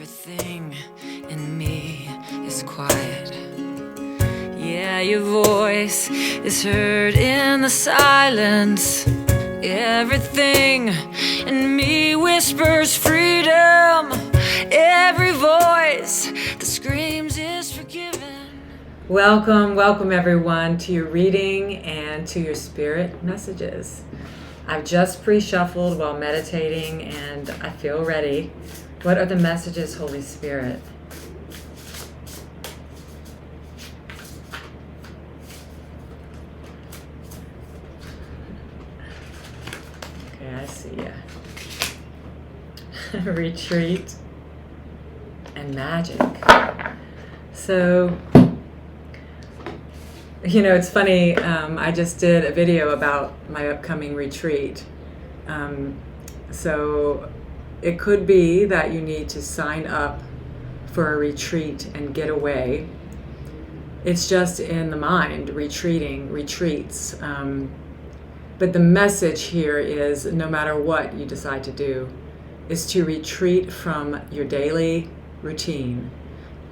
Everything in me is quiet. Yeah, your voice is heard in the silence. Everything in me whispers freedom. Every voice that screams is forgiven. Welcome everyone to your reading and to your spirit messages. I've just pre-shuffled while meditating and I feel ready. What are the messages, Holy Spirit? Okay, I see ya. Retreat and magic. So, it's funny, I just did a video about my upcoming retreat. So it could be that you need to sign up for a retreat and get away. It's just in the mind, retreats. But the message here is no matter what you decide to do, is to retreat from your daily routine,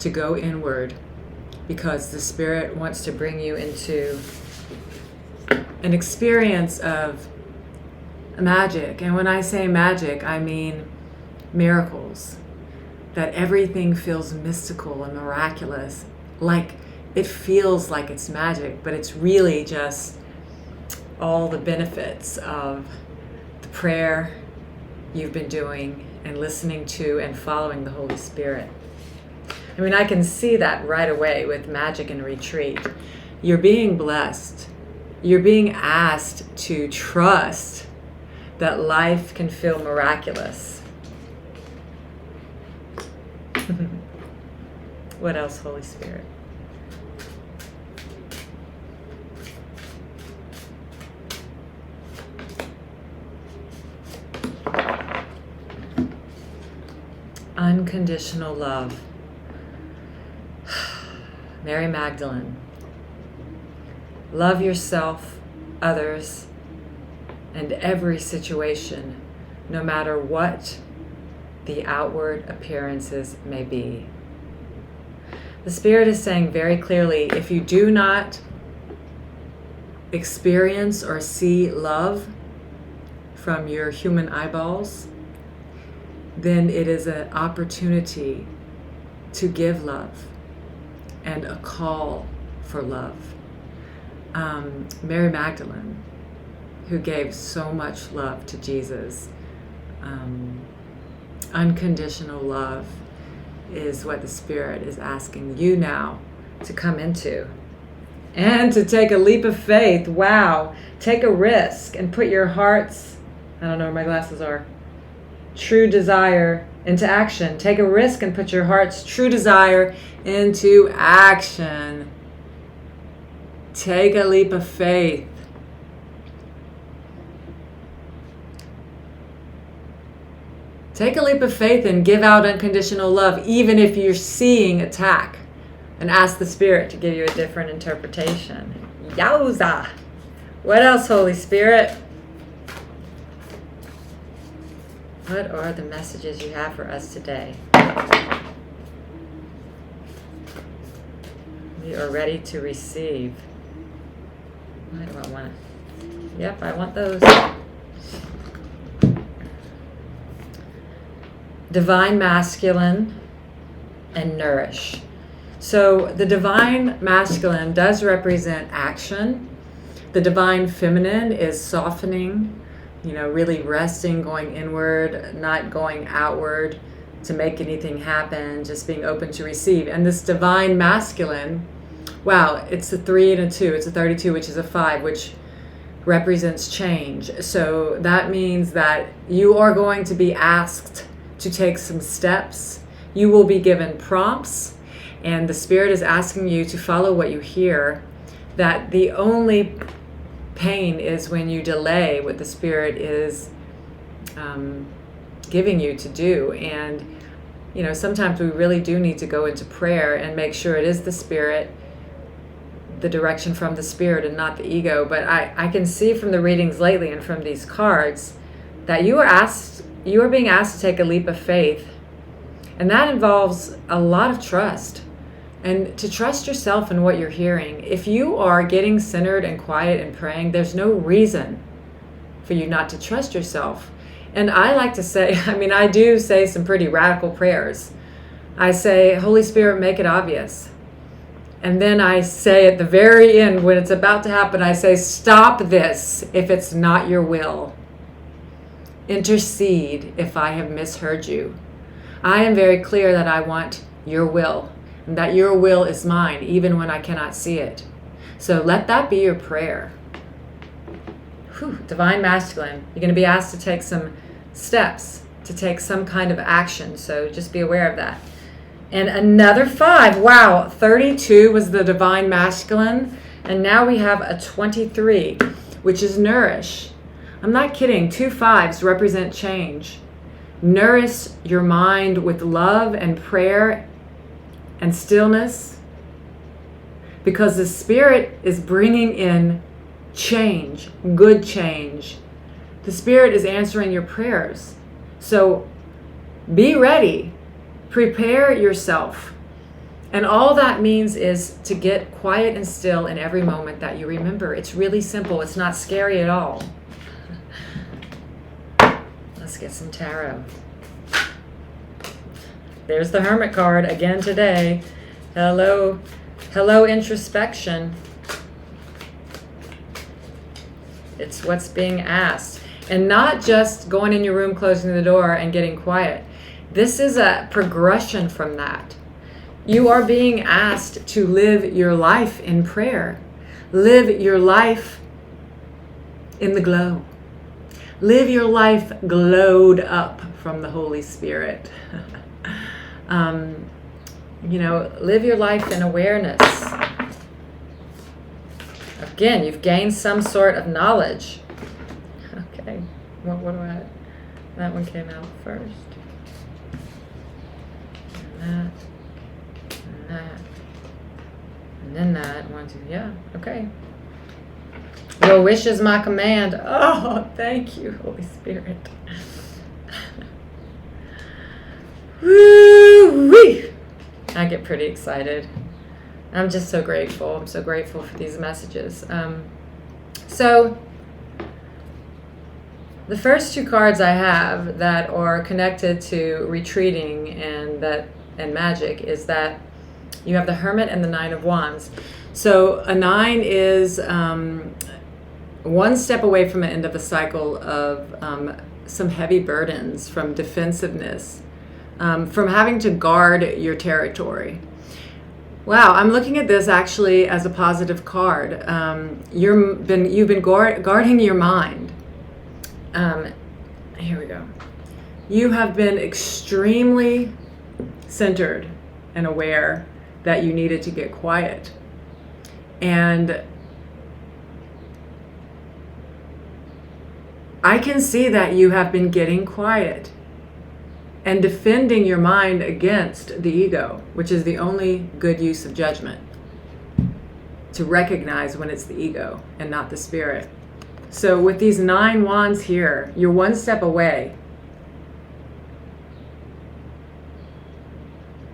to go inward, because the Spirit wants to bring you into an experience of magic. And when I say magic, I mean miracles, that everything feels mystical and miraculous, like it feels like it's magic, but it's really just all the benefits of the prayer you've been doing and listening to and following the Holy Spirit. I mean, I can see that right away with magic and retreat. You're being blessed. You're being asked to trust that life can feel miraculous. What else, Holy Spirit? Unconditional love. Mary Magdalene. Love yourself, others, and every situation, no matter what the outward appearances may be. The Spirit is saying very clearly, if you do not experience or see love from your human eyeballs, then it is an opportunity to give love and a call for love. Mary Magdalene, who gave so much love to Jesus, unconditional love is what the Spirit is asking you now to come into and to take a leap of faith. Wow. Take a risk and put your heart's, I don't know where my glasses are, true desire into action. Take a risk and put your heart's true desire into action. Take a leap of faith. Take a leap of faith and give out unconditional love, even if you're seeing attack, and ask the Spirit to give you a different interpretation. Yowza! What else, Holy Spirit? What are the messages you have for us today? We are ready to receive. Why do I want to? Yep, I want those. Divine masculine and nourish. So the divine masculine does represent action. The divine feminine is softening, really resting, going inward, not going outward to make anything happen, just being open to receive. And this divine masculine, wow, it's a 3 and a 2. It's a 32, which is a 5, which represents change. So that means that you are going to be asked to take some steps. You will be given prompts, and the Spirit is asking you to follow what you hear, that the only pain is when you delay what the Spirit is giving you to do. And sometimes we really do need to go into prayer and make sure it is the Spirit, the direction from the Spirit and not the ego. But I can see from the readings lately and from these cards that you are being asked to take a leap of faith And that involves a lot of trust. And to trust yourself in what you're hearing. If you are getting centered and quiet and praying, there's no reason for you not to trust yourself. And I like to say, I do say some pretty radical prayers. I say, Holy Spirit, make it obvious. And then I say at the very end, when it's about to happen, I say, stop this if it's not your will. Intercede if I have misheard you. I am very clear that I want your will, and that your will is mine, even when I cannot see it. So let that be your prayer. Whew, Divine Masculine, you're going to be asked to take some steps, to take some kind of action. So just be aware of that. And another 5. Wow, 32 was the Divine Masculine. And now we have a 23, which is nourish. I'm not kidding. 2 5s represent change. Nourish your mind with love and prayer and stillness, because the Spirit is bringing in change, good change. The Spirit is answering your prayers. So be ready. Prepare yourself. And all that means is to get quiet and still in every moment that you remember. It's really simple. It's not scary at all. Let's get some tarot. There's the Hermit card again today. Hello, introspection. It's what's being asked. And not just going in your room, closing the door, and getting quiet. This is a progression from that. You are being asked to live your life in prayer. Live your life in the glow. Live your life glowed up from the Holy Spirit. Live your life in awareness. Again, you've gained some sort of knowledge. Okay, what do I? That one came out first. And that, and then that. 1, 2, yeah, okay. Your wish is my command. Oh, thank you, Holy Spirit. Woo-wee! I get pretty excited. I'm just so grateful. I'm so grateful for these messages. So the first 2 cards I have that are connected to retreating and magic is that you have the Hermit and the 9 of Wands. So a 9 is one step away from the end of a cycle of some heavy burdens, from defensiveness, from having to guard your territory. Wow, I'm looking at this actually as a positive card. You've been guarding your mind. Here we go. You have been extremely centered and aware that you needed to get quiet. And I can see that you have been getting quiet and defending your mind against the ego, which is the only good use of judgment. To recognize when it's the ego and not the Spirit. So with these 9 wands here, you're one step away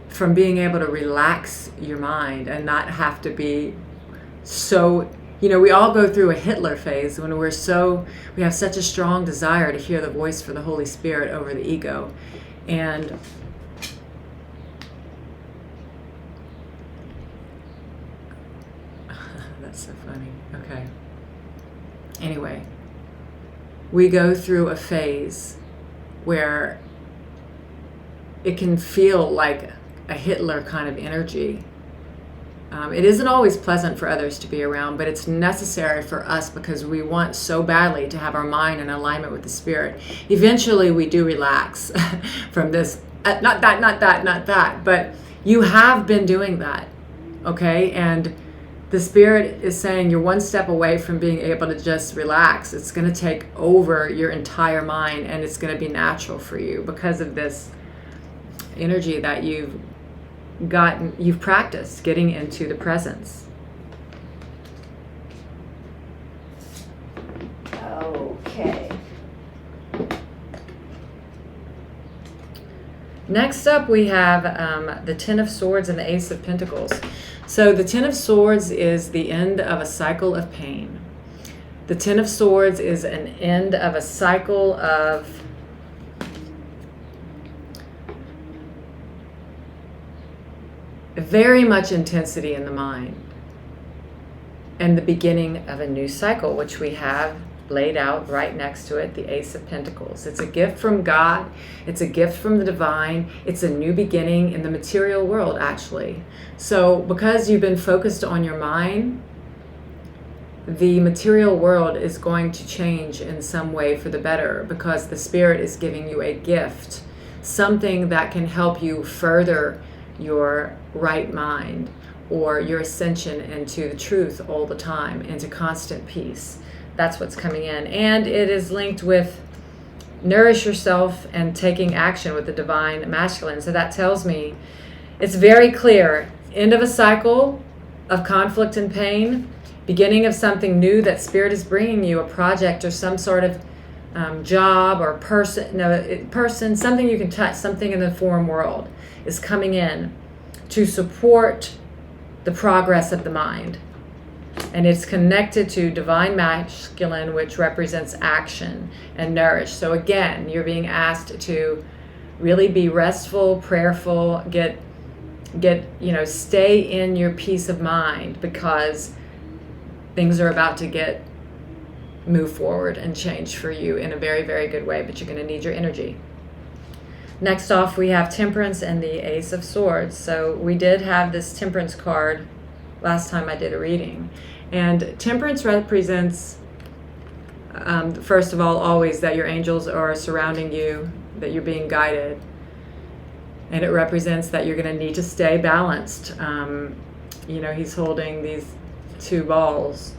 from being able to relax your mind and not have to be so, we all go through a Hitler phase when we have such a strong desire to hear the voice for the Holy Spirit over the ego. And that's so funny. Okay. Anyway, we go through a phase where it can feel like a Hitler kind of energy. It isn't always pleasant for others to be around, but it's necessary for us because we want so badly to have our mind in alignment with the Spirit. Eventually, we do relax from this. Not that. But you have been doing that, okay? And the Spirit is saying you're one step away from being able to just relax. It's going to take over your entire mind, and it's going to be natural for you because of this energy that you've practiced getting into the presence. Okay. Next up, we have the Ten of Swords and the Ace of Pentacles. So the Ten of Swords is the end of a cycle of pain. The Ten of Swords is an end of a cycle of very much intensity in the mind, and the beginning of a new cycle, which we have laid out right next to it, the Ace of Pentacles. It's a gift from God. It's a gift from the divine. It's a new beginning in the material world, actually. So because you've been focused on your mind, the material world is going to change in some way for the better, because the Spirit is giving you a gift, something that can help you further your right mind, or your ascension into the truth all the time, into constant peace. That's what's coming in. And it is linked with nourish yourself and taking action with the divine masculine. So that tells me it's very clear. End of a cycle of conflict and pain, beginning of something new that Spirit is bringing you, a project or some sort of job or person, something you can touch, something in the form world is coming in to support the progress of the mind. And it's connected to divine masculine, which represents action and nourish. So again, you're being asked to really be restful, prayerful, stay in your peace of mind, because things are about to move forward and change for you in a very, very good way, but you're going to need your energy. Next off, we have Temperance and the Ace of Swords. So we did have this Temperance card last time I did a reading. And Temperance represents, first of all, always that your angels are surrounding you, that you're being guided. And it represents that you're going to need to stay balanced. He's holding these two balls.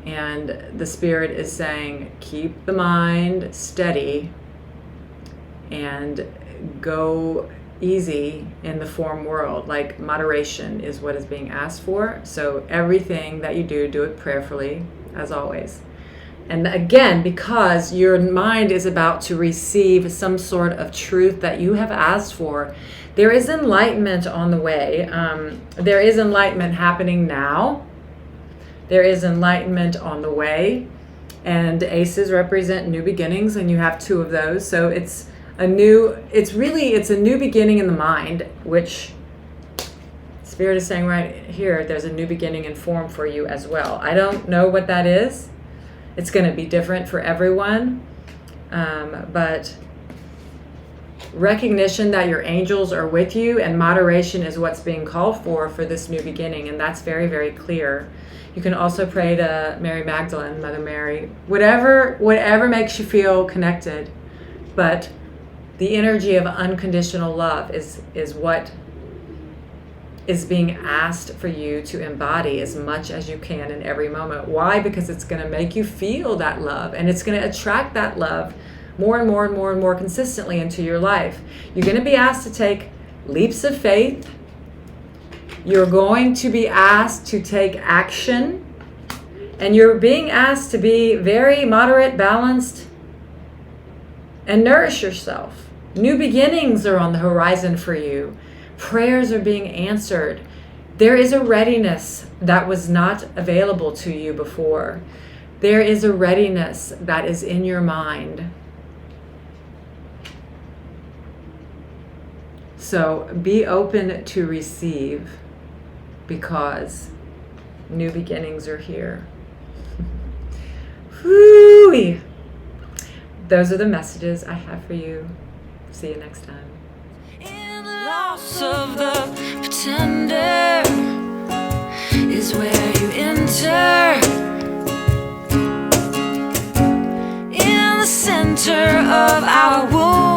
And the Spirit is saying, keep the mind steady and go easy in the form world. Like moderation is what is being asked for. So everything that you do it prayerfully, as always. And again, because your mind is about to receive some sort of truth that you have asked for, there is enlightenment on the way. There is enlightenment happening now. There is enlightenment on the way. And aces represent new beginnings, and you have two of those. So it's a new beginning in the mind, which Spirit is saying right here, there's a new beginning in form for you as well. I don't know what that is. It's going to be different for everyone. But recognition that your angels are with you and moderation is what's being called for this new beginning. And that's very, very clear. You can also pray to Mary Magdalene, Mother Mary, whatever makes you feel connected. But the energy of unconditional love is what is being asked for you to embody as much as you can in every moment. Why? Because it's going to make you feel that love, and it's going to attract that love more and more and more and more consistently into your life. You're going to be asked to take leaps of faith. You're going to be asked to take action, and you're being asked to be very moderate, balanced, and nourish yourself. New beginnings are on the horizon for you. Prayers are being answered. There is a readiness that was not available to you before. There is a readiness that is in your mind. So be open to receive, because new beginnings are here. Whoo-wee. Those are the messages I have for you. See you next time. In the loss of the pretender is where you enter. In the center of our wound